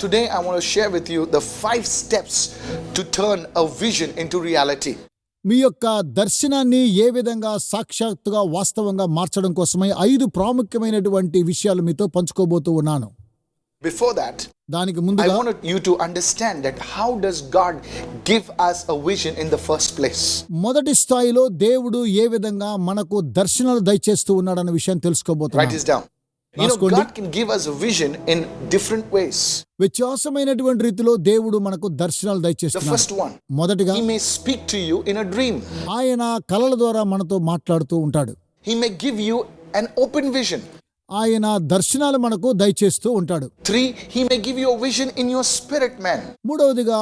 today I want to share with you the 5 steps to turn a vision into reality. మీ యొక్క దర్శనాన్ని ఏ విధంగా సాక్షాత్తుగా వాస్తవంగా మార్చడం కోసమై 5 ప్రాముఖ్యమైనటువంటి విషయాలు మీతో పంచుకోబోతూ ఉన్నాను. Before that, దానికి I ముందుగా wanted you to understand that how does God give us a vision in the first place? మొదటి స్థాయిలో దేవుడు ఏ విధంగా మనకు దర్శనాలు దయచేస్తూ ఉన్నాడన్న విషయం Write తెలుసుకోబోతున్నాను. this down. You know, God can give us a vision in different ways. వ్యత్యాసమైనటువంటి రీతిలో దేవుడు మనకు దర్శనాలు The దయచేస్తున్నాడు. first one, మొదటిగా He may speak to you in a dream. ఆయన కలల ద్వారా మనతో మాట్లాడుతూ ఉంటాడు. He may give you an open vision. ఆయన దర్శనాలు మనకు దయచేస్తూ ఉంటాడు. 3, He may give you a vision in your spirit man. మూడవదిగా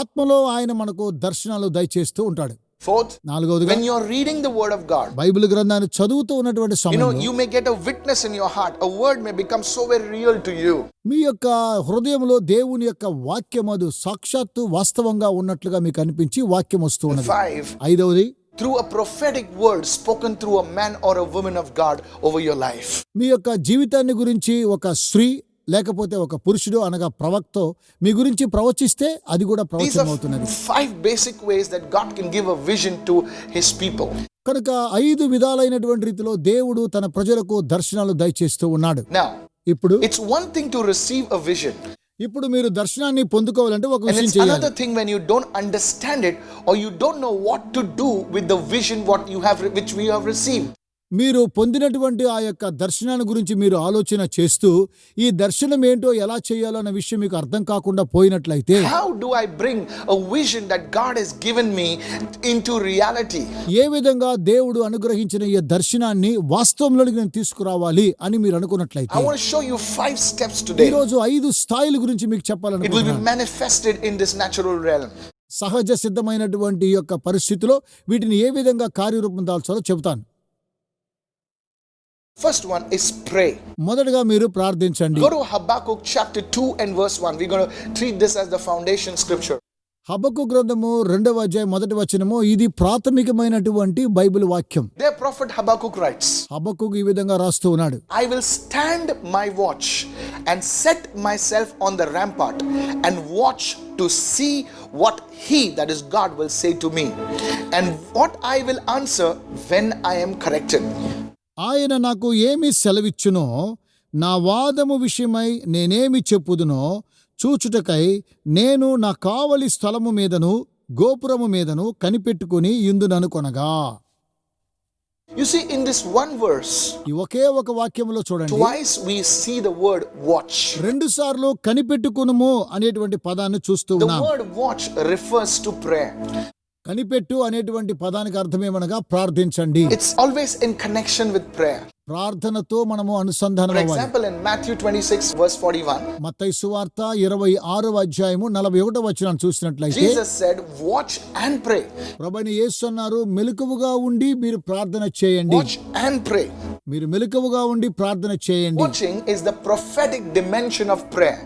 ఆత్మలో ఆయన మనకు దర్శనాలు దయచేస్తూ ఉంటాడు. 4th, నాలుగవదిగా when you're reading the word of God, Bible గ్రంథాన్ని చదువుతూ ఉన్నటువంటి you know, సమయంలో you may get a witness in your heart. A word may become so very real to you. మీ యొక్క హృదయంలో దేవుని యొక్క వాక్యం అది సాక్షాత్తు వాస్తవంగా ఉన్నట్లుగా మీకు అనిపించి వాక్యం వస్తూ ఉన్నది. 5, ఐదవది, through a prophetic word spoken through a man or a woman of God over your life. మీ యొక్క జీవితాన్ని గురించి ఒక స్త్రీ లేకపోతే ఒక పురుషుడు అనగా ప్రవక్త మీ గురించి ప్రవచిస్తే అది కూడా These ప్రవచనం are అవుతున్నది. 5 basic ways that God can give a vision to His people. కనుక 5 విధాలైనటువంటి రీతిలో దేవుడు తన ప్రజలకు దర్శనాలు దయచేస్తూ ఉన్నాడు. Now, ఇప్పుడు it's one thing to receive a vision, ఇప్పుడు మీరు దర్శనాన్ని పొందుకోవాలంటే ఒక and విషయం it's చేయాలి. another thing when you don't understand it or you don't know what to do with the vision what you have which we have received. మీరు పొందినటువంటి ఆ యొక్క దర్శనాన్ని గురించి మీరు ఆలోచన చేస్తూ ఈ దర్శనం ఏంటో ఎలా చేయాలో అన్న విషయం మీకు అర్థం కాకుండా పోయినట్లయితే How do I bring a vision that God has given me into reality? ఏ విధంగా దేవుడు అనుగ్రహించిన ఈ దర్శనాన్ని వాస్తవంలోకి నేను తీసుకురావాలి అని మీరు అనుకున్నట్లయితే I want to show you 5 steps ఈ today. రోజు 5 స్థాయిల గురించి మీకు It will be చెప్పాలనుకుంటున్నాను. manifested in this natural realm. సహజ సిద్ధమైనటువంటి ఈ యొక్క పరిస్థితిలో వీటిని ఏ విధంగా కార్యరూపం దాల్చాలో చెబుతాను. First one is pray. మొదటగా మీరు ప్రార్థించండి. Go to Habakkuk chapter 2 and verse 1. We're going to treat this as the foundation scripture. హబక్కు గ్రంథము 2వ అధ్యాయం 1వ వచనము ఇది ప్రాథమికమైనటువంటి బైబిల్ వాక్యం. There prophet Habakkuk writes, హబక్కు ఈ విధంగా రాస్తూ ఉన్నాడు. I will stand my watch and set myself on the rampart and watch to see what he, that is God, will say to me and what I will answer when I am corrected. ఆయన నాకు ఏమి సెలవిచ్చునో నా వాదము విషయమై నేనేమి చెప్పుదునో చూచుటకై నేను నా కావలి స్థలము మీదను గోపురము మీదను కనిపెట్టుకుని ఇందుననుకొనగా. You see, in this one verse, ఈ ఒకే ఒక వాక్యములో చూడండి, twice we see the word watch. 2 సార్లు కనిపెట్టుకునుము అనేటువంటి పదాన్ని చూస్తూ The ఉన్నాం. word watch refers to prayer. కనిపెట్టు అనేటువంటి పదానికి అర్థమేమనగా ప్రార్థించండి. It's always in connection with prayer. ప్రార్థనతో మనము అనుసంధానం For అవ్వాలి. example, in Matthew 26 verse 41, మత్తయి సువార్త 26వ అధ్యాయము 41వ వచనాన్ని చూసినట్లయితే Jesus said, watch and pray. ప్రభువైన యేసు అన్నారు, మెలకువగా ఉండి మీరు ప్రార్థన చేయండి. Watch and pray. మీరు మెలకువగా ఉండి ప్రార్థన చేయండి. Watching is the prophetic dimension of prayer.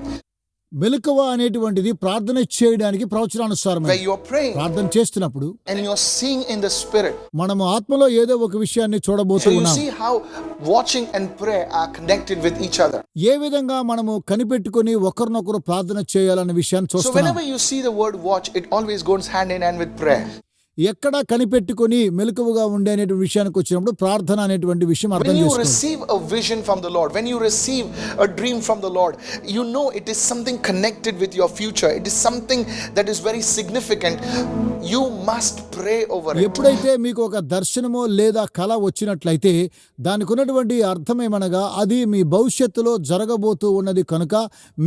మెలకువ అనేటువంటిది ప్రార్థన చేయడానికి ప్రవచనానుసారమే. Where you're praying ప్రార్థన చేస్తున్నప్పుడు and you're seeing in the spirit. మనము ఆత్మలో ఏదో ఒక విషయాన్ని చూడబోతూ So you ఉన్నాం. see how watching and prayer are connected with each other. ఏ విధంగా మనము కనిపెట్టుకొని ఒకరినొకరు ప్రార్థన చేయాలన్న విషయాన్ని So చూస్తున్నాం. whenever you see the word watch, it always goes hand in hand with prayer. ఎక్కడ కనిపెట్టుకొని మెలకువగా ఉండే అనేటువంటి విషయానికి వచ్చినప్పుడు ప్రార్థన అనేటువంటి విషయం అర్థం When you చేసుకోండి. receive a vision from the Lord, when you receive a dream from the Lord, you know it is something connected with your future. It is something that is very significant. You must pray over it. ఎప్పుడైతే మీకు ఒక దర్శనమో లేదా కళ వచ్చినట్లయితే దానికి ఉన్నటువంటి అర్థమేమనగా అది మీ భవిష్యత్తులో జరగబోతూ ఉన్నది కనుక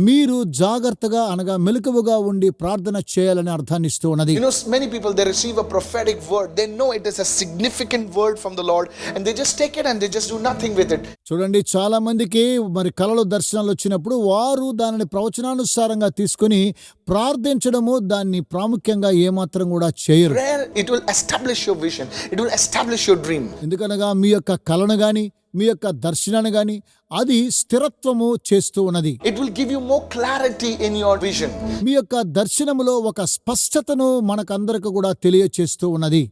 మీరు జాగ్రత్తగా అనగా మెలకువగా ఉండి ప్రార్థన చేయాలని అర్థాన్ని ఇస్తూ ఉన్నది. You know, many people, they receive a prophetic word. They know it is a significant word from the Lord and they just take it and they just do nothing with it. చూడండి, చాలా మందికి మరి కళలు దర్శనాలు వచ్చినప్పుడు వారు దానిని ప్రవచనానుసారంగా తీసుకొని ప్రార్థించడము దాన్ని ప్రాముఖ్యంగా ఏమాత్రం కూడా చేయరు. Prayer, it will establish your vision. It will establish your dream. ఎందుకనగా మీ యొక్క కళను గాని మీ యొక్క దర్శనాన్ని గాని అది స్థిరత్వము చేస్తూ ఉన్నది. It will give you more clarity in your vision. మీ యొక్క దర్శనములో ఒక స్పష్టతను మనకందరికి కూడా తెలియచేస్తూ ఉన్నది.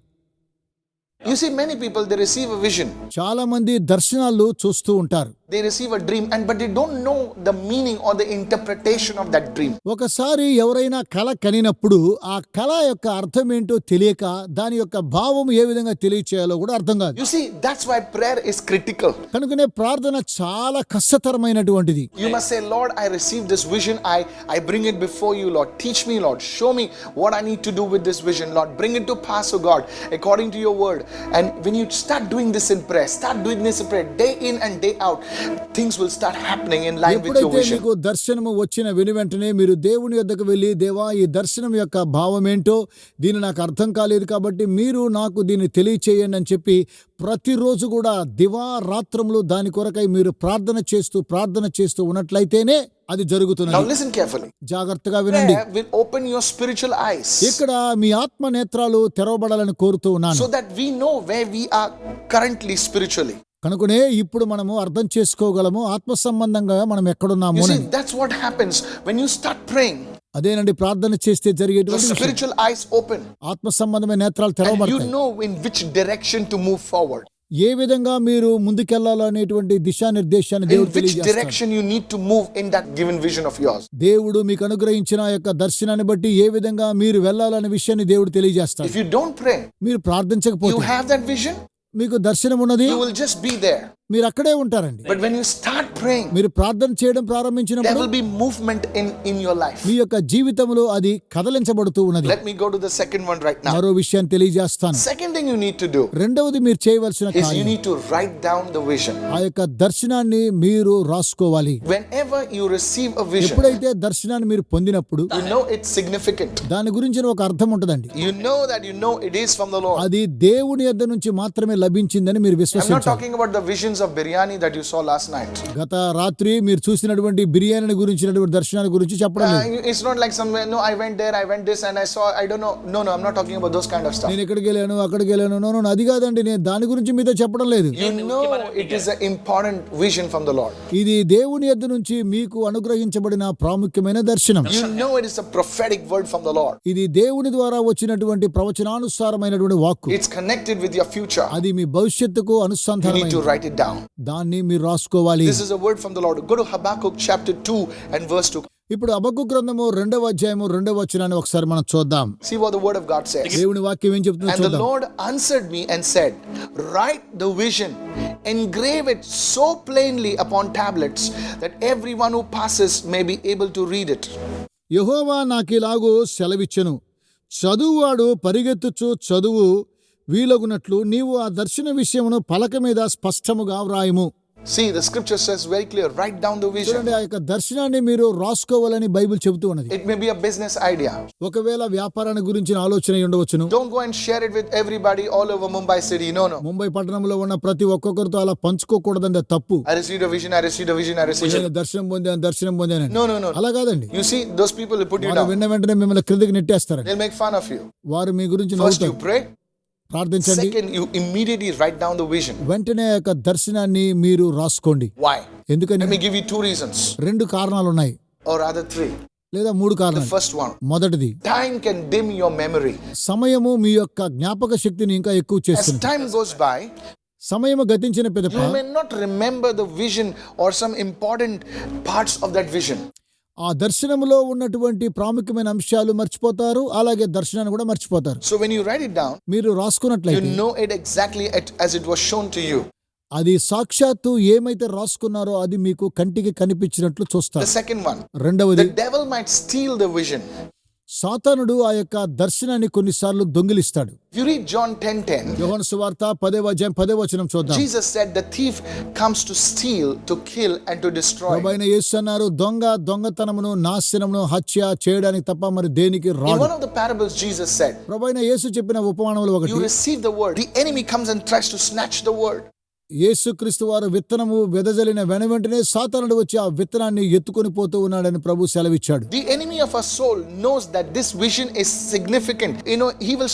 You see, many people, they receive a vision. చాలా మంది దర్శనాలు చూస్తూ ఉంటారు. they receive a dream but they don't know the meaning or the interpretation of that dream. ఒకసారి ఎవరైనా కల కనినప్పుడు ఆ కళ యొక్క అర్థం ఏంటో తెలియక దాని యొక్క భావం ఏ విధంగా తెలియచేయాలో కూడా అర్థం కాదు. You see, that's why prayer is critical. కనుకనే ప్రార్థన చాలా కష్టతరమైనటువంటిది. You must say, Lord, I received this vision. I bring it before you, Lord. Teach me, Lord. Show me what I need to do with this vision, Lord. Bring it to pass, oh God, according to your word. And when you start doing this in prayer, start doing this in prayer day in and day out, things will start happening in line with your ఎప్పుడైతే vision. మీకు దర్శనము వచ్చిన వెంటనే మీరు దేవుని యొద్దకు వెళ్ళి, దేవా ఈ దర్శనం యొక్క భావం ఏంటో దీని నాకు అర్థం కాలేదు కాబట్టి మీరు నాకు దీన్ని తెలియచేయండి అని చెప్పి ప్రతిరోజు కూడా దివారాత్రములు దాని కొరకై మీరు ప్రార్థన చేస్తూ ఉన్నట్లయితేనే అది Now జరుగుతున్నది. listen carefully. జాగ్రత్తగా వినండి. Prayer will open your spiritual eyes ఇక్కడ మీ ఆత్మ నేత్రాలు తెరవబడాలని కోరుతూ ఉన్నాను. so that we know where we are currently spiritually. కనుకనే ఇప్పుడు మనము అర్థం చేసుకోగలము ఆత్మ సంబంధంగా మనం ఎక్కడున్నాము You అని. see, that's what happens when you start praying. అదేనండి ప్రార్థన చేస్తే The జరిగేటువంటి విషయం. spiritual eyes open ఆత్మ సంబంధమైన నేత్రాలు and you తెరవబడతాయి. know in which direction to move forward. ఏ విధంగా మీరు ముందుకెళ్లాలనేటువంటి దిశానిర్దేశాన్ని In దేవుడు which తెలియజేస్తాడు. direction you need to move in that given vision of yours. దేవుడు మీకు అనుగ్రహించిన ఆ యొక్క దర్శనాన్ని బట్టి ఏ విధంగా మీరు వెళ్ళాలనే విషయాన్ని దేవుడు తెలియజేస్తాడు. If you don't pray, మీరు you ప్రార్థించకపోతే have that vision, మీకు దర్శనం ఉన్నది, you will just be there. మీరు అక్కడే ఉంటారండి. But when you start praying, మీరు ప్రార్థన చేయడం there ప్రారంభించినప్పుడు will be movement in your life. మీ యొక్క జీవితంలో అది కదలించబడుతూ ఉన్నది. Let me go to the second one right now. మరో విషయాన్ని తెలియజేస్తాను. Second thing you need to do రెండవది మీరు చేయవలసిన is you కార్యం need to write down the vision. ఆ యొక్క దర్శనాన్ని మీరు రాసుకోవాలి. Whenever you receive a vision, ఎప్పుడైతే దర్శనాన్ని మీరు పొందినప్పుడు you know it's significant. దాని గురించిన ఒక అర్థం ఉంటదండి. You know it is from the Lord. అది దేవుని యొద్ద నుంచి మాత్రమే లభించిందని మీరు I'm not విశ్వసించాలి. talking about the visions of biryani that you saw last night. గత రాత్రి మీరు చూసినటువంటి బిర్యానీ గురించినటువంటి దర్శనాన్ని గురించి చెప్పడం లేదు. It's not like somewhere, no, I went there, I went this and I saw, I don't know. No, I'm not talking about those kind of stuff. నేను ఎక్కడికి వెళ్ళాను అక్కడికి వెళ్ళాను, నో అది కాదండి, నేను దాని గురించి మీతో చెప్పడం లేదు. You know it is an important vision from the Lord. ఇది దేవుని యొద్ద నుంచి మీకు అనుగ్రహించబడిన ప్రాముఖ్యమైన దర్శనం. You know it is a prophetic word from the Lord. ఇది దేవుని ద్వారా వచ్చినటువంటి ప్రవచనానుసారమైనటువంటి వాక్కు. It's connected with your future. అది మీ భవిష్యత్తుకు You need to అనుసంధానమైనది. write it down. దాన్ని మీరు రాసుకోవాలి. This is a word from the Lord. Go to Habakkuk chapter 2 and verse 2. ఇప్పుడు హబక్కూ గ్రంథము 2వ అధ్యాయము 2వ వచనాన్ని ఒకసారి మనం చూద్దాం. See what the word of God says. దేవుని వాక్యం ఏం చెప్తుందో And the చూద్దాం. Lord answered me and said, write the vision, engrave it so plainly upon tablets that everyone who passes may be able to read it. యెహోవా నాకిలాగూ సెలవిచ్చెను, చదువువాడు పరిగెత్తుచు చదువు వీలగునట్లు నీవు ఆ దర్శన విషయమును పలక మీద స్పష్టముగా వ్రాయము. See, the scripture says very clear, write down the vision. చూడండి, ఆ యొక్క దర్శనాన్ని మీరు రాసుకోవాలని బైబిల్ చెబుతూ ఉన్నది. It may be a business idea. ఒకవేళ వ్యాపారాన్ని గురించిన ఆలోచన ఉండవచ్చును. Don't go and share it with everybody all over Mumbai city. No. Mumbai పట్టణంలో ఉన్న ప్రతి ఒక్కొక్కరితో అలా పంచుకోకూడదండి, అది తప్పు. I received a vision, I received a vision, I received నేను it. దర్శనం పొందాను. No. అలా కాదండి. You see, those people who put you వారు down, విన్న వెంటనే మిమ్మల్ని క్రిందికి నెట్టేస్తారండి. they'll make fun of you. వారు మీ గురించి First you నవ్వుతారు. pray. ప్రార్థించండి. Second, you immediately write down the vision. వెంటనే ఆ యొక్క దర్శనాన్ని మీరు రాసుకోండి. Why? ఎందుకని? Let me give you two reasons, 2 కారణాలు ఉన్నాయి, or rather 3. లేదా 3 The కారణాలు. first one, మొదటిది, time can dim your memory. సమయము మీ యొక్క జ్ఞాపక శక్తిని ఇంకా ఎక్కువ As చేస్తుంది. time goes by, సమయము గతించిన పిదప you may not remember the vision or some important parts of that vision. ఆ దర్శనములో ఉన్నటువంటి ప్రాముఖ్యమైన అంశాలు మర్చిపోతారు, అలాగే దర్శనాన్ని కూడా మర్చిపోతారు. So when you write it down, మీరు you రాసుకున్నట్లయితే know it exactly as it was shown to you. అది సాక్షాత్తు ఏమైతే రాసుకున్నారో అది మీకు కంటికి కనిపించినట్లు The చూస్తారు. second one, రెండవది, the devil might steal the vision. సాతానుడు ఆ యొక్క దర్శనాన్ని కొన్నిసార్లు దొంగిలిస్తాడు. If you read John 10:10, యోహాను సువార్త 10వ అధ్యాయం 10వ వచనం చూద్దాం. Jesus said the thief comes to steal, to kill and to destroy. ప్రభువైన యేసు అన్నారు, దొంగతనమును నాశనమును హత్య చేయడానికి తప్ప మరి దేనికి In రాడు. one of the parables Jesus said, ప్రభువైన యేసు చెప్పిన ఉపమానములు you ఒకటి, receive the word, the enemy comes and tries to snatch the word. యేసుక్రీస్తు వారు విత్తనము వెదజలిన వెంటనే సాతానుడు వచ్చి ఆ విత్తనాన్ని ఎత్తుకొని పోతూ ఉన్నాడని ప్రభు సెలవిచ్చాడు. The enemy of our soul knows that this vision is significant. He will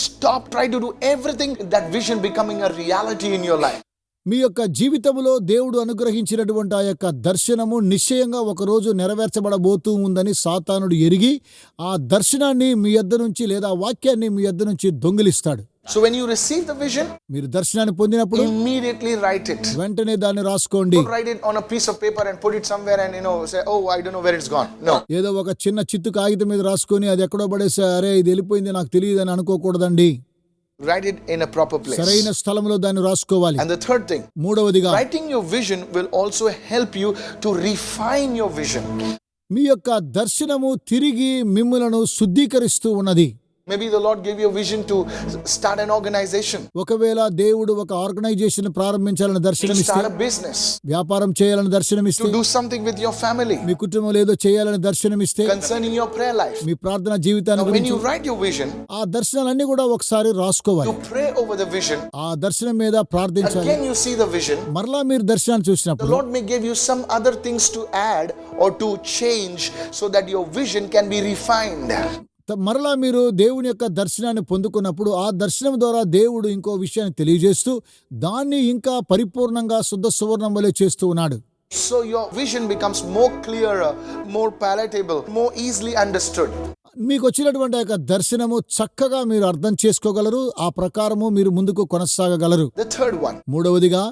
try to do everything that vision becoming a reality in your life. మీ యొక్క జీవితంలో దేవుడు అనుగ్రహించినటువంటి ఆ యొక్క దర్శనము నిశ్చయంగా ఒకరోజు నెరవేర్చబడబోతూ ఉందని సాతానుడు ఎరిగి ఆ దర్శనాన్ని మీ యొద్ద నుంచి లేదా వాక్యాన్ని మీ యొద్ద నుంచి దొంగిలిస్తాడు. So when you receive the vision, మీరు దర్శనాన్ని పొందినప్పుడు immediately write it. వెంటనే దాన్ని రాసుకోండి. Don't write it on a piece of paper and put it somewhere and say, oh, I don't know where it's gone. No. ఏదో ఒక చిన్న చిత్తు కాగితం మీద రాసుకొని అది ఎక్కడో పడేసా, అరే ఇది వెళ్ళిపోయింది నాకు తెలియదని అనుకోకూడదండి. Write it in a proper place. సరైన స్థలంలో దాన్ని రాసుకోవాలి. And the third thing, మూడవదిగా writing your vision will also help you to refine your vision. మీ యొక్క దర్శనము తిరిగి మిమ్ములను శుద్ధీకరిస్తూ ఉన్నది. Maybe the Lord gave you a vision to start an organization, ఒకవేళ దేవుడు ఒక ఆర్గనైజేషన్ ప్రారంభించాలని to దర్శనమిస్తే, start a business, వ్యాపారం చేయాలని దర్శనమిస్తే, to do something with your family, మీ కుటుంబంలో ఏదో చేయాలని దర్శనమిస్తే, concerning your prayer life. మీ ప్రార్థన జీవితాన్ని Now, when గురించి you write your vision, ఆ దర్శనాలన్నీ కూడా ఒకసారి రాసుకోవాలి. to pray over the vision, ఆ దర్శనం మీద ప్రార్థించాలి. again you see the vision, మరలా మీరు దర్శనాన్ని the చూసినప్పుడు Lord may give you some other things to add or to change so that your vision can be refined. మరలా మీరు దేవుని యొక్క దర్శనాన్ని పొందుకున్నప్పుడు ఆ దర్శనం ద్వారా దేవుడు ఇంకో విషయాన్ని తెలియజేస్తూ దాన్ని ఇంకా పరిపూర్ణంగా శుద్ధ సువర్ణం వలె చేస్తూ ఉన్నాడు. So your vision becomes more clearer, more palatable, more easily understood. మీకు వచ్చినటువంటి యొక్క దర్శనము చక్కగా మీరు అర్థం చేసుకోగలరు, ఆ ప్రకారము మీరు ముందుకు కొనసాగగలరు. The third one, మూడవదిగా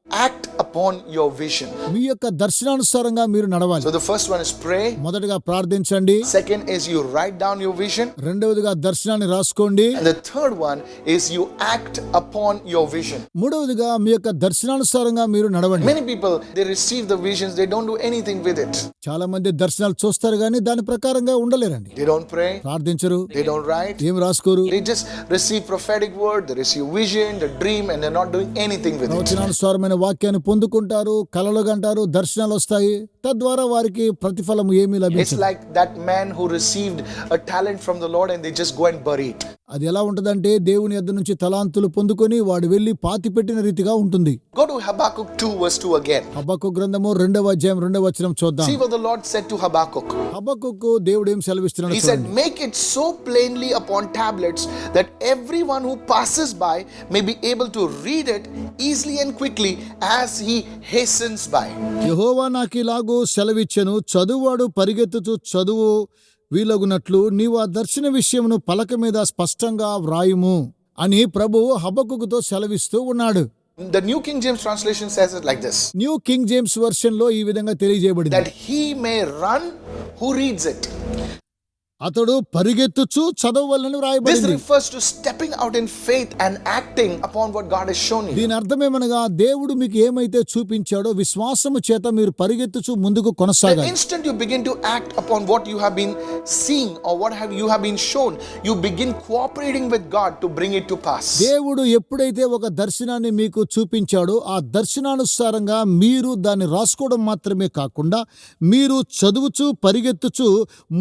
act upon your vision. మీ యొక్క దర్శనానుసారంగా మీరు నడవాలి. So the first one is pray. మొదటగా ప్రార్థించండి. Second is you write down your vision. రెండవదిగా దర్శనాన్ని రాసుకోండి. And the third one is you act upon your vision. మూడవదిగా మీ యొక్క దర్శనానుసారంగా మీరు నడవండి. Many people, they receive the visions, they don't do anything with it. చాలా మంది దర్శనాలు చూస్తారు కానీ దాని ప్రకారంగా ఉండలేరండి. They don't pray, ప్రార్థించరు, they don't write, ఏం రాసుకోరు. they just receive prophetic word, they receive vision, the dream, and they're not doing anything with it. ప్రవచనానుసారమైన వాక్యాన్ని పొందుకుంటారు, కలలు గంటారు, దర్శనాలు వస్తాయి, తద్వారా వారికి ప్రతిఫలం ఏమీ It's లభించదు. like that man who received a talent from the Lord and they just go and bury it. అది ఎలా ఉంటదంటే దేవుని యొద్ద నుంచి తలాంతులు పొందుకొని వాడు వెళ్లి పాతి పెట్టిన రీతిగా ఉంటుంది. Go to Habakkuk 2 verse 2 again. హబక్కు గ్రంథము 2వ అధ్యాయం 2వ వచనం చూద్దాం. See what the Lord said to Habakkuk. హబక్కుకు దేవుడు ఏం సెలవిస్తున్నాడు He said, చూడండి. make it so plainly upon tablets that everyone who passes by may be able to read it easily and quickly as he hastens by. యెహోవా నాకిలాగూ సెలవిచ్చెను, చదువువాడు పరిగెత్తుచు చదువు వీలగునట్లు నీవు ఆ దర్శన విషయమును పలక మీద స్పష్టంగా వ్రాయుము అని ప్రభువు హబక్కుకుతో సెలవిస్తూ ఉన్నాడు. The New King James translation says it like this, new king James version లో ఈ విధంగా తెలియజేయబడింది. that he may run who reads it. అతడు పరిగెత్తుచు చదవవలెనని This వ్రాయబడింది. refers to stepping out in faith and acting upon what God has shown you. దీని అర్థమేమనగా దేవుడు మీకు ఏమైతే చూపించాడో విశ్వాసము చేత మీరు పరిగెత్తుచు ముందుకు The కొనసాగాలి. instant you begin to act upon what you have been seeing or what you have been shown, you begin cooperating with God to bring it to pass. దేవుడు ఎప్పుడైతే ఒక దర్శనాన్ని మీకు చూపించాడో ఆ దర్శనానుసారంగా మీరు దాన్ని రాసుకోవడం మాత్రమే కాకుండా మీరు చదువుచు పరిగెత్తుచు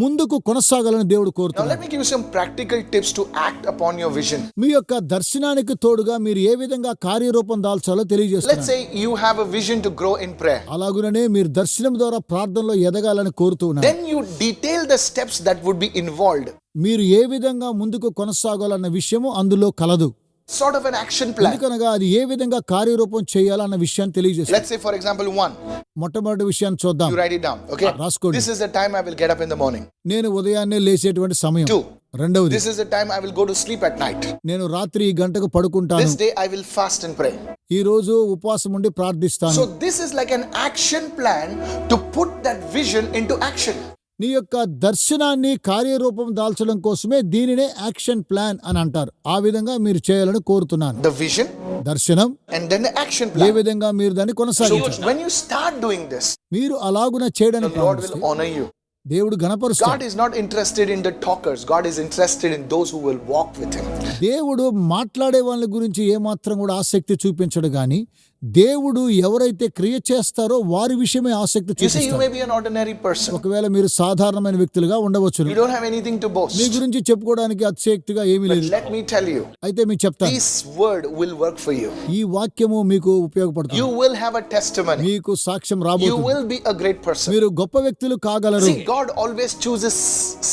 ముందుకు కొనసాగాలని దేవుడు Now కోరుతున్నాడు. let me give you some practical tips to act upon your vision. మీ యొక్క దర్శనానికి తోడుగా మీరు ఏ విధంగా కార్యరూపం దాల్చాలో Let's తెలియజేస్తున్నారు. say you have a vision to grow in prayer. అలాగుననే మీరు దర్శనం ద్వారా ప్రార్థనలో ఎదగాలని కోరుతూ ఉన్నారు. Then you detail the steps that would be involved. మీరు ఏ విధంగా ముందుకు కొనసాగాలన్న విషయము అందులో కలదు. Sort of an action plan. ఎందుకనగా అది ఏ విధంగా కార్యరూపం చేయాలన్న విషయాన్ని తెలియజేస్తుంది. Let's say for example 1, మొట్టమొదటి విషయాన్ని చూద్దాం. you write it down. Okay. రాసుకోండి. This is the time I will get up in the morning. నేను ఉదయాన్నే లేచేటువంటి సమయం. 2, రెండవది, this is the time I will go to sleep at night. నేను రాత్రి ఈ గంటకు పడుకుంటాను. This day I will fast and pray. ఈ రోజు ఉపవాసం ఉండి ప్రార్థిస్తాను. So this is like an action plan to put that vision into action. నీ యొక్క దర్శనాన్ని కార్యరూపం దాల్చడం కోసమే దీనినే యాక్షన్ ప్లాన్ అని అంటారు. ఆ విధంగా మీరు చేయాలని కోరుతున్నాను. The vision దర్శనం and then the action A plan. విధంగా మీరు దాన్ని So కొనసాగించాలి. when you start doing this, మీరు అలాగున చేయడానికి the Lord ప్రారంభిస్తే will honor you. దేవుడు గణపరుస్తాడు. God is not interested in the talkers. God is interested in those who will walk with him. దేవుడు మాట్లాడే వాళ్ళ గురించి ఏమాత్రం కూడా ఆసక్తి చూపించడు గాని దేవుడు ఎవరైతే క్రియ చేస్తారో వారి విషయమే ఆసక్తి You see, you చూపిస్తాడు. may be an ordinary person. ఒకవేళ మీరు సాధారణమైన వ్యక్తులుగా ఉండవచ్చు. You don't have anything to me boast. గురించి చెప్పుకోవడానికి అతిశయోక్తిగా ఏమీ But లేదు. let me tell you, అయితే మీకు చెప్తాను, this word will work for you. ఈ వాక్యము మీకు ఉపయోగపడుతుంది. You will have a testimony. మీకు సాక్ష్యం You రాబోతుంది. will be a great person. మీరు గొప్ప వ్యక్తులు కాగలరు. See, God always chooses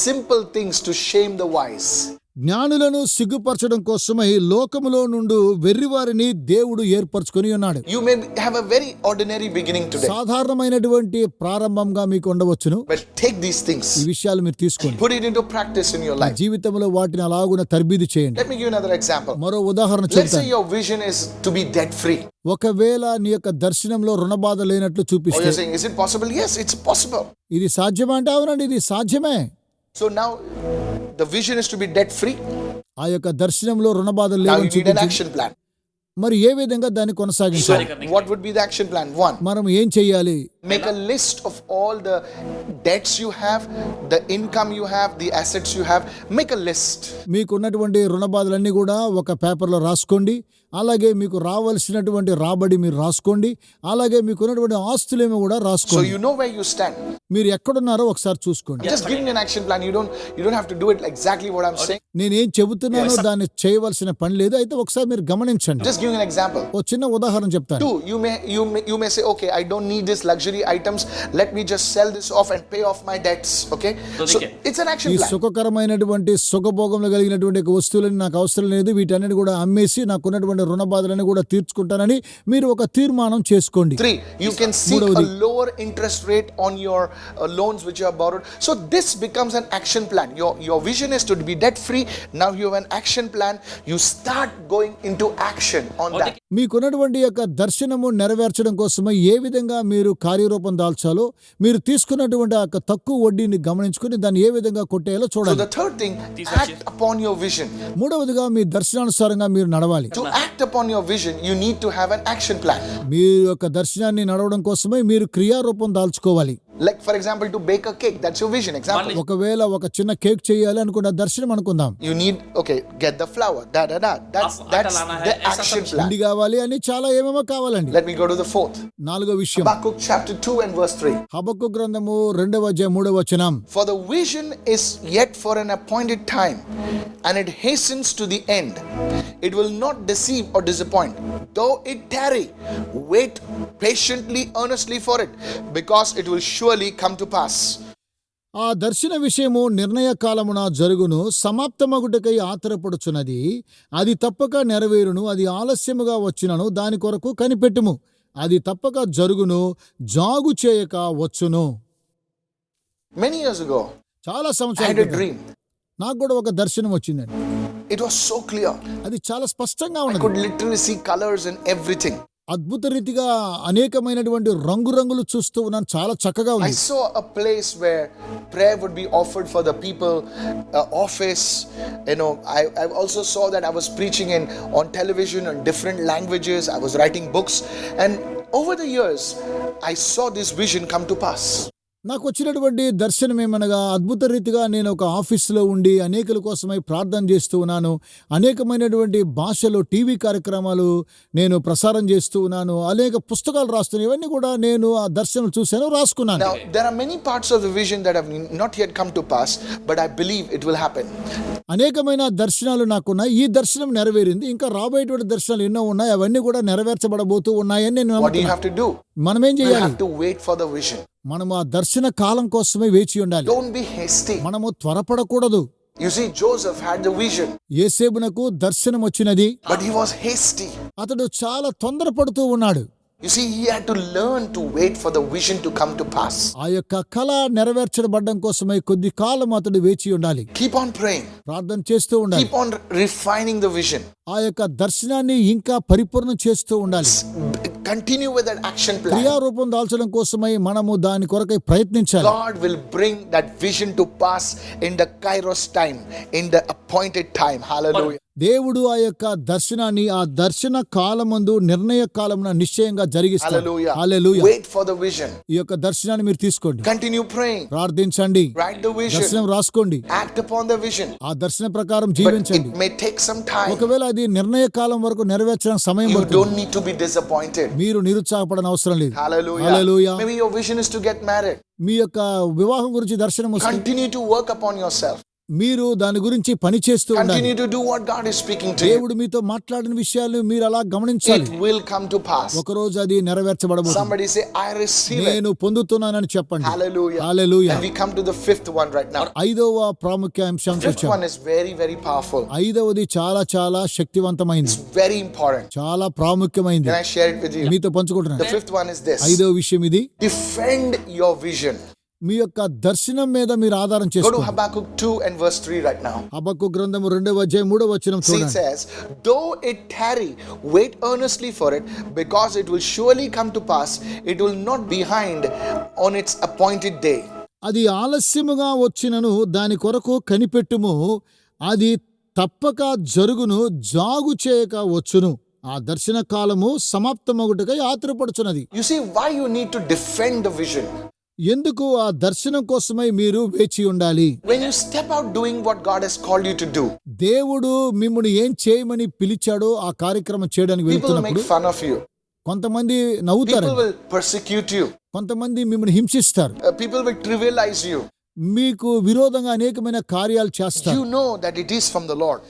simple things to shame the wise. జ్ఞానులను సిగ్గుపరచడం కోసమై లోకములో నుండి వెర్రివారిని దేవుడు ఏర్పరచుకొని ఉన్నాడు. You may have a very ordinary beginning today, సాధారణమైనటువంటి ప్రారంభంగా మీకు ఉండవచ్చును. but take these things, ఈ విషయాలు మీరు తీసుకోండి, put it into practice in your life. జీవితంలో వాటిని అలాగున తర్బీదు చేయండి. Let me give you another example. మరో ఉదాహరణ Let's say చెప్తాను. your vision is to be debt free. ఒకవేళ నీ యొక్క దర్శనంలో రుణబాధ లేనట్లు Or చూపిస్తే, you're saying, is it possible? Yes, it's possible. ఇది సాధ్యమా అంటే అవునండి, ఇది సాధ్యమే. So now the vision is to be debt free. ఆ యొక్క దర్శనంలో రుణబాధలు Now లేవని you need an చూపించి action plan. మరి ఏ విధంగా దాన్ని So కొనసాగించాలి? what would be the action plan? One, మనం ఏం చెయ్యాలి? make a list of all the debts you have, the income you have, the assets you have. Make a list. మీకున్నటువంటి రుణబాధలన్నీ కూడా ఒక పేపర్లో రాసుకోండి. అలాగే మీకు రావాల్సినటువంటి రాబడి మీరు రాసుకోండి. అలాగే మీకున్నటువంటి ఆస్తులేమో కూడా So రాసుకోండి. you know where you stand. మీరు ఎక్కడున్నారో ఒకసారి చూసుకోండి. I'm just giving you an action plan. You don't have to do it exactly what I'm saying. నేనేం చెబుతున్నానో దాన్ని చేయవలసిన పని లేదు. అయితే ఒకసారి మీరు గమనించండి. Just giving an example. ఓ చిన్న ఉదాహరణ చెప్తాను. Two, you may say, okay, I don't need this luxury items. Let me just sell this off and pay off my debts. Okay. So it's an action ఈ plan. సుఖకరమైనటువంటి సుఖభోగంలో కలిగినటువంటి వస్తువులని నాకు అవసరం లేదు, వీటన్నిటి కూడా అమ్మేసి నాకున్నటువంటి రుణబాధలను కూడా తీర్చుకుంటానని మీరు ఒక తీర్మానం చేసుకోండి. Three, you can seek a lower interest rate on your loans which you have borrowed. So this becomes an action plan. Your vision is to be debt free. Now you have an action plan. You start going into action on that. మీకున్నటువంటి యొక్క దర్శనము నెరవేర్చడం కోసమై ఏ విధంగా మీరు కార్యరూపం దాల్చాలో, మీరు తీసుకున్నటువంటి ఆ యొక్క తక్కువ వడ్డీని గమనించుకుని దాన్ని ఏ విధంగా కొట్టేయాలో So చూడండి. the third thing, act upon your vision. మూడవదిగా మీ దర్శనానుసారంగా మీరు నడవాలి. To act upon your vision, you need to have an action plan. మీ యొక్క దర్శనాన్ని నడవడం కోసమై మీరు క్రియారూపం దాల్చుకోవాలి. Like for example, to bake a cake. That's your vision. Example. ఒకవేళ ఒక చిన్న కేక్ చేయాలి అనుకున్న దర్శనం అనుకుందాం. You need, okay, get the flour. That's the action plan. పిండి కావాలి అని చాలా ఏమేమో కావాలండి. Let me go to the fourth. నాలుగో విషయం, Habakkuk chapter 2 and verse 3. హబక్కు గ్రంథము 2వ అధ్యాయం 3వ వచనం. For the vision is yet for an appointed time, and it hastens to the end. It will not deceive or disappoint. Though it tarry, wait patiently, earnestly for it, because it will surely come to pass. ఆ దర్శన విషయము నిర్ణయ కాలమున జరుగును, సమాప్తమగుటకై ఆతరపడుచున్నది. అది తప్పక నెరవేరును, అది ఆలస్యముగా వచ్చినను దాని కొరకు కనిపెట్టుము. అది తప్పక జరుగును, జాగు చేయక వచ్చును. Many years ago, చాలా I సంవత్సరాల had a క్రితం dream. నాకు కూడా ఒక దర్శనం వచ్చిందండి. It was so clear. అది చాలా స్పష్టంగా I ఉన్నది. could literally see colors and everything. అద్భుత రీతిగా అనేకమైనటువంటి రంగురంగులు చూస్తూ ఉన్నాను. చాలా చక్కగా I ఉంది. saw a place where prayer would be offered for the people, office. I also saw that I was preaching on television in different languages. I was writing books, and over the years, I saw this vision come to pass. నాకు వచ్చినటువంటి దర్శనం ఏమనగా, అద్భుత రీతిగా నేను ఒక ఆఫీసులో ఉండి అనేకుల కోసమై ప్రార్థన చేస్తూ ఉన్నాను. అనేకమైనటువంటి భాషలో టీవీ కార్యక్రమాలు నేను ప్రసారం చేస్తూ ఉన్నాను. అనేక పుస్తకాలు రాస్తున్నాను. ఇవన్నీ కూడా నేను ఆ దర్శనం చూశాను, రాసుకున్నాను. Now, there are many parts of the vision that have not yet come to pass, but I believe it will happen. అనేకమైన దర్శనాలు నాకున్నాయి. ఈ దర్శనం నెరవేరింది. ఇంకా రాబోయేటువంటి దర్శనాలు ఎన్నో ఉన్నాయి. అవన్నీ కూడా నెరవేర్చబడబోతూ ఉన్నాయని నేను What do you నమ్ముతున్నాను. have to do? మనమేం You చేయాలి? have to wait for the vision. మనము ఆ దర్శన కాలం కోసమే వేచి ఉండాలి. Don't be hasty. మనము త్వరపడకూడదు. You see, Joseph had the vision, యేసేబునకు దర్శనం వచ్చినది, but he was hasty. అతడు చాలా తొందరపడుతూ ఉన్నాడు. You see, he had to learn to wait for the vision to come to pass. ఆ యొక్క కళ నెరవేర్చబడడం కోసమై కొద్ది కాలం అతడు వేచి ఉండాలి. Keep on praying. ప్రార్థన చేస్తూ ఉండాలి. Keep on refining the vision. ఆ యొక్క దర్శనాన్ని ఇంకా పరిపూర్ణం చేస్తూ ఉండాలి. Continue with that action plan. క్రియారూపం దాల్చడం కోసమై మనము దాని కొరకై ప్రయత్నించాలి. God will bring that vision to pass in the Kairos time, in the appointed time. Hallelujah. దేవుడు ఆ యొక్క దర్శనాన్ని ఆ దర్శన కాలమందు నిర్ణయ కాలమున నిశ్చయంగా జరిగిస్తాడు. Hallelujah. Hallelujah. Wait for the vision. ఈ యొక్క దర్శనాన్ని మీరు తీసుకోండి. Continue praying. ప్రార్థించండి. Write the vision. దర్శనం రాసుకోండి. Act upon the vision. ఆ దర్శన ప్రకారం But జీవించండి. it may take some time. ఒకవేళ అది నిర్ణయ కాలం వరకు నెరవేర్చడానికి సమయం You పడుతుంది. don't need to be disappointed. మీరు నిరుత్సాహపడని అవసరం లేదు. Hallelujah. Hallelujah. Maybe your vision is to get married. మీ యొక్క వివాహం గురించి దర్శనం వస్తుంది. Continue to work upon yourself. మీరు దాని గురించి పని చేస్తూ ఉండాలి. Continue to do what God is speaking to you. దేవుడు మీతో మాట్లాడిన విషయాలు మీరు అలా గమనించాలి. It will come to pass. ఒక రోజు అది నెరవేర్చబడబోతుంది. Somebody say, I receive it. నేను పొందుతున్నానని చెప్పండి. Hallelujah. Hallelujah. And we come to the fifth one right now. ఐదవ ప్రాముఖ్యాంశం Fifth వచ్చాం. one is very, very powerful. ఐదవది చాలా చాలా శక్తివంతమైంది, It's very important. చాలా ప్రాముఖ్యమైంది. Can I share it with you? మీతో పంచుకుంటున్నాను. The fifth one is this. ఐదవ విషయం ఇది, Defend your vision. మీ యొక్క దర్శనం మీద మీరు ఆధారం Go to చేసుకోండి. Habakkuk 2 and verse 3 right now. హబక్కు గ్రంథము 2:3 See, it says, though it tarry, wait earnestly for it, because it will surely come to pass. It will not be behind on its appointed day. అది ఆలస్యముగా వచ్చినను దాని కొరకు కనిపెట్టుము, అది తప్పక జరుగును, జాగు చేయక వచ్చును. ఆ దర్శన కాలము సమాప్తమగుటకై ఆతురపడుచున్నది. You see why you need to defend the vision. ఎందుకు ఆ దర్శనం కోసమై మీరు వేచి ఉండాలి? When you step out doing what God has called you to do, దేవుడు మిమ్మల్ని ఏం చేయమని పిలిచాడో ఆ కార్యక్రమం చేయడానికి people will make వెళ్తున్నప్పుడు fun of you. కొంతమంది నవ్వుతారు, People will persecute you. కొంతమంది మిమ్మల్ని హింసిస్తారు, People will trivialize you. మీకు విరోధంగా అనేకమైన కార్యాలు చేస్తారు. You know that it is from the Lord.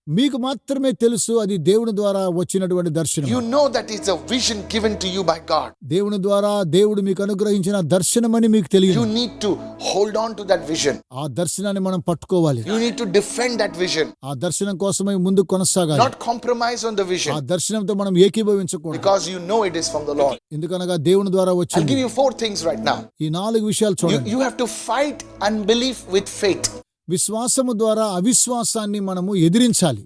మీకు మాత్రమే తెలుసు అది దేవుని ద్వారా వచ్చినటువంటి దర్శనం. You know that it's a vision given to you by God. దేవుని ద్వారా దేవుడు మీకు అనుగ్రహించిన దర్శనమని మీకు తెలియదు. You need to hold on to that vision. ఆ దర్శనాన్ని మనం పట్టుకోవాలి. You need to defend that vision. ఆ దర్శనం కోసమై ముందుకు కొనసాగాలి. Not compromise on the ఆ vision, దర్శనంతో మనం ఏకీభవించకూడదు. because you know it is from the Lord. ఎందుకనగా దేవుని ద్వారా I'll వచ్చింది. give you 4 things right now. ఈ 4 విషయాలు చూడండి. You have to fight unbelief with faith. విశ్వాసము ద్వారా అవిశ్వాసాన్ని మనము ఎదిరించాలి.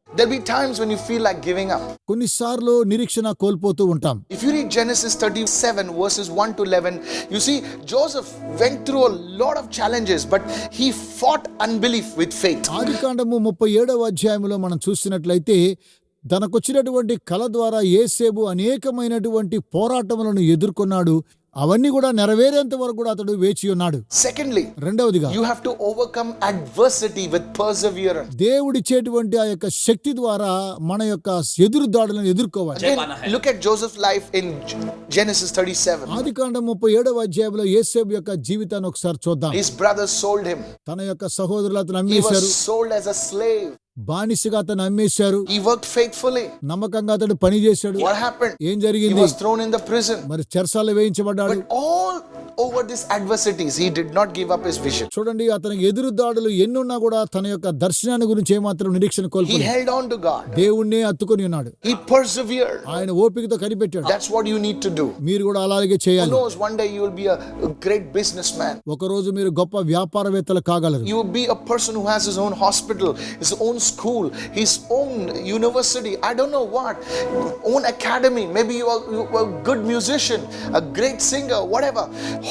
There'll be times when you feel like giving up. కొన్నిసార్లు నిరీక్షణ కోల్పోతూ ఉంటాం. If you read Genesis 37 verses 1 to 11, you see Joseph went through a lot of challenges, but he fought unbelief with faith. ఆదికాండము 37వ అధ్యాయంలో మనం చూసినట్లయితే తనకొచ్చినటువంటి కల ద్వారా యోసేపు అనేకమైనటువంటి పోరాటములను ఎదుర్కొన్నాడు. అవన్నీ కూడా నెరవేరేంత వరకు కూడా అతడు వేచి ఉన్నాడు. Secondly, రెండవదిగా you have to overcome adversity with perseverance. దేవుడిచ్చేటువంటి ఆ యొక్క శక్తి ద్వారా మన యొక్క ఎదురు దాడులను ఎదుర్కోవాలి. Again, look at Joseph's life in Genesis 37. ఆదికాండం 37వ అధ్యాయంలో యోసేపు యొక్క జీవితాన్ని ఒకసారి చూద్దాం. His brothers sold him. తన యొక్క సహోదరులు అతను He అమ్మేశారు, was sold as a slave. బానిసగా అతను అమ్మేశారు. He worked faithfully. నమ్మకంగా అతడు పని చేశాడు. What happened? ఏం He జరిగింది? was thrown in the prison. మరి చెరసాలలో వేయించబడ్డాడు. But all over these adversities, he did not give up his vision. చూడండి, అతనికి ఎదురు దాడులు ఎన్నున్నా కూడా తన యొక్క దర్శనాన్ని గురించి ఏమాత్రం నిరీక్షణ He కోల్పోలేదు. held on to God. దేవుణ్ణే అత్తుకొని ఉన్నాడు. He persevered. ఆయన ఓపికతో కనిపెట్టాడు. That's what you need to do. మీరు కూడా అలాగే Who చేయాలి. knows, one day you will be a great businessman. ఒక రోజు మీరు గొప్ప వ్యాపారవేత్తలు కాగలరు. You will be a person who has his own hospital, his own school, his own university, I don't know what, own academy. Maybe you are a good musician, a great singer, whatever.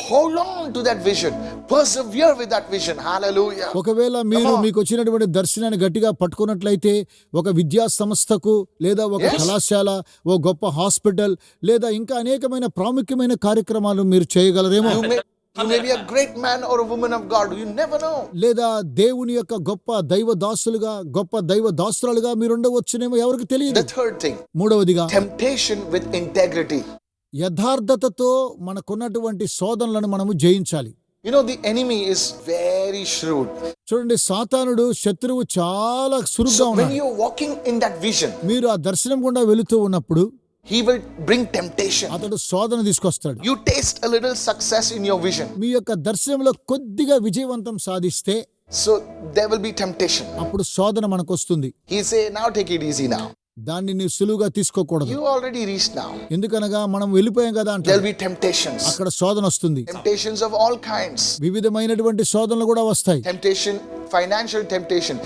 Hold on to that vision. Persevere with that vision. Hallelujah. ఒకవేళ మీరు మీకు వచ్చినటువంటి దర్శనాన్ని గట్టిగా పట్టుకున్నట్లయితే ఒక విద్యా సంస్థకు లేదా ఒక కళాశాల, ఓ గొప్ప హాస్పిటల్ లేదా ఇంకా అనేకమైన ప్రాముఖ్యమైన కార్యక్రమాలు మీరు చేయగలరేమో. You may be a great man or a woman of God. You never know. లేదా దేవుని యొక్క గొప్ప దైవ దాసులుగా, గొప్ప దైవ దాసురాలుగా మీరు ఉండవచ్చునేమో, ఎవరికి తెలియదు. The third thing, మూడవదిగా temptation with integrity. యథార్థతతో మనకున్నటువంటి శోధనలను మనము జయించాలి. You know, the enemy is very shrewd. చూడండి, సాతానుడు శత్రువు చాలా సురుగ్గా So when ఉన్నాడు. you're walking in that vision, మీరు ఆ దర్శనం గుండా వెళుతూ ఉన్నప్పుడు he will bring temptation. అతడు శోధన తీసుకొస్తాడు. You taste a little success in your vision, మీ యొక్క దర్శనంలో కొద్దిగా విజయవంతం సాధిస్తే so there will be temptation. అప్పుడు శోధన మనకు వస్తుంది. He say, now take it easy now. దాన్ని నీవు సులువుగా తీసుకోకూడదు. You already reached now. ఎందుకనగా మనం వెళ్ళిపోయాం కదా అంటే There'll be temptations. అక్కడ శోధన వస్తుంది. Temptations of all kinds. వివిధమైనటువంటి శోధనలు కూడా వస్తాయి. Temptation, financial temptation,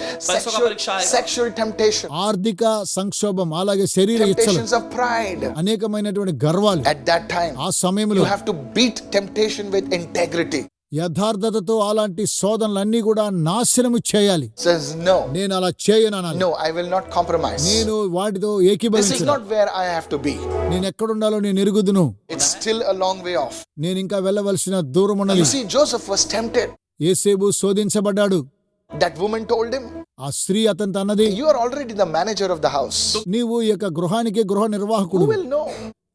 sexual temptation, ఆర్థిక సంక్షోభం, అలాగే శరీర ఇచ్చలు, temptations of pride. అనేకమైనటువంటి గర్వాలు. At that time, ఆ సమయంలో you have to beat temptation with integrity. యథార్థతతో అలాంటి శోధనలన్నీ కూడా నాశనము చేయాలి. Says no. నేను అలా చేయనన్నాను. No, I will not compromise. నేను వాటితో This is ఏకీభవించను. not where I have to be. నేను ఎక్కడుండాలో నేను ఎరుగుదును. It's still a long way off. నేను ఇంకా వెళ్ళవలసిన దూరం ఉన్నది. You see, Joseph was tempted. యోసేపు శోధించబడ్డాడు. That woman told him, ఆ స్త్రీ అతనితో అన్నది, you are already the manager of the house. నీవు ఈ యొక్క గృహానికి గృహ Who నిర్వాహకుడు. will know?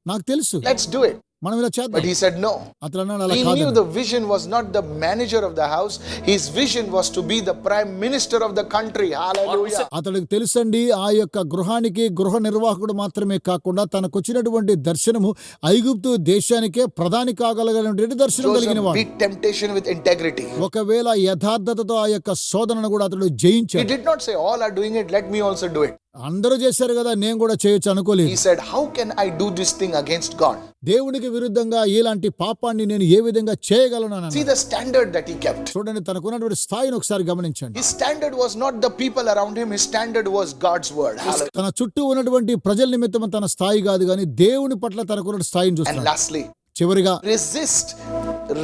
నాకు తెలుసు, Let's do it. మనం ఇలా But చేద్దాం. he said no. అతను అన్నాడు అలా He knew కాదు. the vision was not the manager of the house. His vision was to be the prime minister of the country. Hallelujah. అతడికి తెలుసండి ఆ యొక్క గృహానికి గృహ నిర్వాహకుడు మాత్రమే కాకుండా తనకు వచ్చినటువంటి దర్శనము ఐగుప్తు దేశానికే ప్రధాని కాగలిగినటువంటి దర్శనం Joseph కలిగిన వాడు. beat temptation with integrity. ఒకవేళ యథార్థతతో ఆ యొక్క శోధనను కూడా అతడు He జయించాడు. did not say all are doing it, let me also do it. అందరూ చేశారు కదా నేను కూడా చేయొచ్చు అనుకోలేదు. He said, how can I do this thing against God? దేవునికి విరుద్ధంగా ఇలాంటి పాపాన్ని నేను ఏ విధంగా చేయగలను అని See అన్నాడు. the standard that he kept. చూడండి తనకున్నటువంటి స్థాయిని ఒకసారి గమనించండి. His standard was not the people around him, his standard was God's word. Hallelujah. తన చుట్టూ ఉన్నటువంటి ప్రజల నిమిత్తం తన స్థాయి కాదు కానీ దేవుని పట్ల తనకున్న స్థాయిని And చూస్తున్నాడు. lastly, చివరిగా resist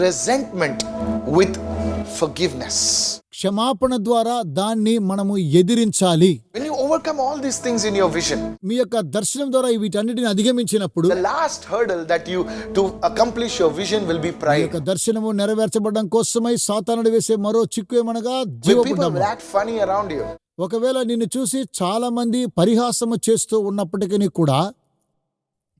resentment with forgiveness. క్షమాపణ ద్వారా దాన్ని మనము ఎదిరించాలి. When you overcome all these things in your vision, మీ యొక్క దర్శనం ద్వారా వీటన్నిటిని అధిగమించినప్పుడు the last hurdle that you to accomplish your vision will be ఈ pride. యొక్క దర్శనము నెరవేర్చబడడం కోసమై సాతానుడు వేసే మరో చిక్కు ఏమనగా When జీవపు people డమ్ము. act funny around you, ఒకవేళ నిన్ను చూసి చాలా మంది పరిహాసము చేస్తూ ఉన్నప్పటికీ కూడా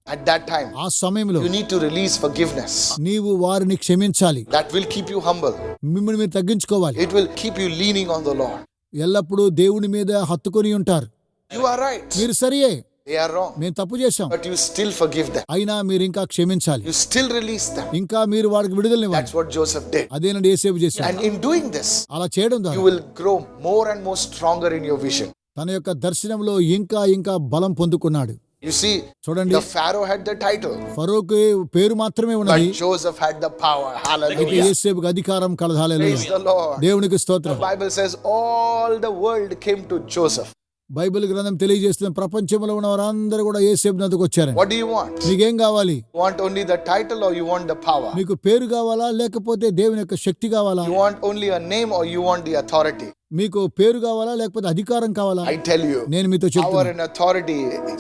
at that time, ఆ సమయంలో you need to release forgiveness. నీవు వారిని క్షమించాలి. That will keep you humble. మిమ్మల్ని మీరు తగ్గించుకోవాలి. It will keep you leaning on the Lord. ఎల్లప్పుడూ దేవుని మీద హత్తుకొని ఉంటారు. You are right. మీరు సరియే, They are wrong. మేము తప్పు చేశాం, But you still forgive them. అయినా మీరు ఇంకా క్షమించాలి. You still release them. ఇంకా మీరు వారికి విడుదలనివ్వాలి. That's what Joseph did. అదేనండి యేసేపు చేశాడు. And in doing this, అలా చేయడం you ద్వారా will grow more and more stronger in your vision. తన యొక్క దర్శనంలో ఇంకా ఇంకా బలం పొందుకున్నాడు. You see, చూడండి, the Pharaoh had the title, ఫరోకు పేరు మాత్రమే ఉన్నది, but Joseph had the power. అయితే Hallelujah. యేసేపుకు అధికారం కలదు. హల్లెలూయా. Praise the Lord. దేవునికి స్తోత్రం. The Bible says all the world came to Joseph. Bible గ్రంథం తెలియజేస్తున్న ప్రపంచంలో ఉన్న వారందరూ కూడా యేసేపు నద్దకు వచ్చారు. What do you want? మీకేం కావాలి? You want only the title or you want the power? మీకు పేరు కావాలా లేకపోతే దేవుని యొక్క శక్తి కావాలా? You want only a name or you want the authority? మీకు పేరు కావాలా లేకపోతే అధికారం కావాలా? I tell you, నేను మీతో power చెప్తున్నా, and authority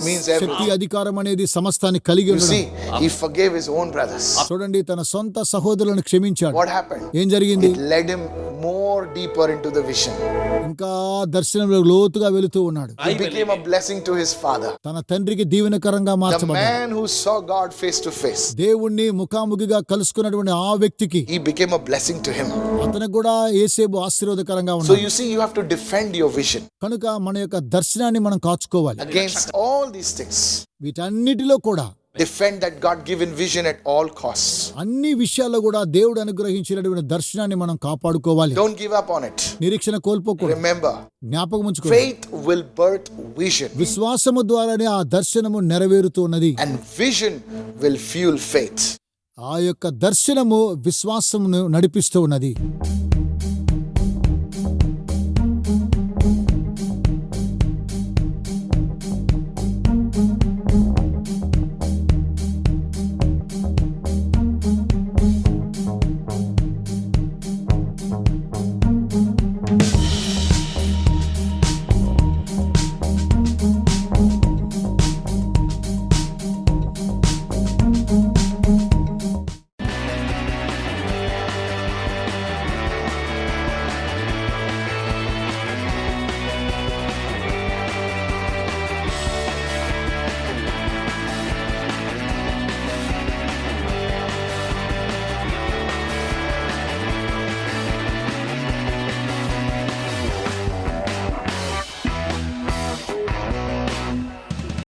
means Shakti everything. అధికారం అనేది సమస్తాన్ని కలిగి You ఉండడం. see, he forgave his own brothers. చూడండి, తన సొంత సహోదరులను క్షమించాడు. What happened? ఏం జరిగింది? It led him more deeper into the vision. ఇంకా దర్శనంలో లోతుగా వెళుతూ ఉన్నాడు. He became a blessing to his father. తన తండ్రికి దీవెనకరంగా The మార్చబడ్డాడు. man who saw God face to face, దేవుణ్ణి ముఖాముఖిగా కలుసుకున్నటువంటి ఆ వ్యక్తికి he became a blessing to him. అతనికి కూడా యేసేపు ఆశీర్వాదకరంగా So ఉన్నాడు. you see, you have to defend your vision కనుక మన యొక్క దర్శనాన్ని మనం కాచుకోవాలి. against all these things. వీటన్నిటిలో కూడా Defend that God-given vision at all costs. అన్ని విషయాల్లో కూడా దేవుడు అనుగ్రహించినటువంటి దర్శనాన్ని మనం కాపాడుకోవాలి. Don't give up on it. నిరీక్షణ కోల్పోకూడదు. Remember, జ్ఞాపకం ఉంచుకోవాలి. faith will birth vision, విశ్వాసము ద్వారానే ఆ దర్శనము నెరవేరుతున్నది. and vision will fuel faith. ఆ యొక్క దర్శనము విశ్వాసమును నడిపిస్తూ ఉన్నది.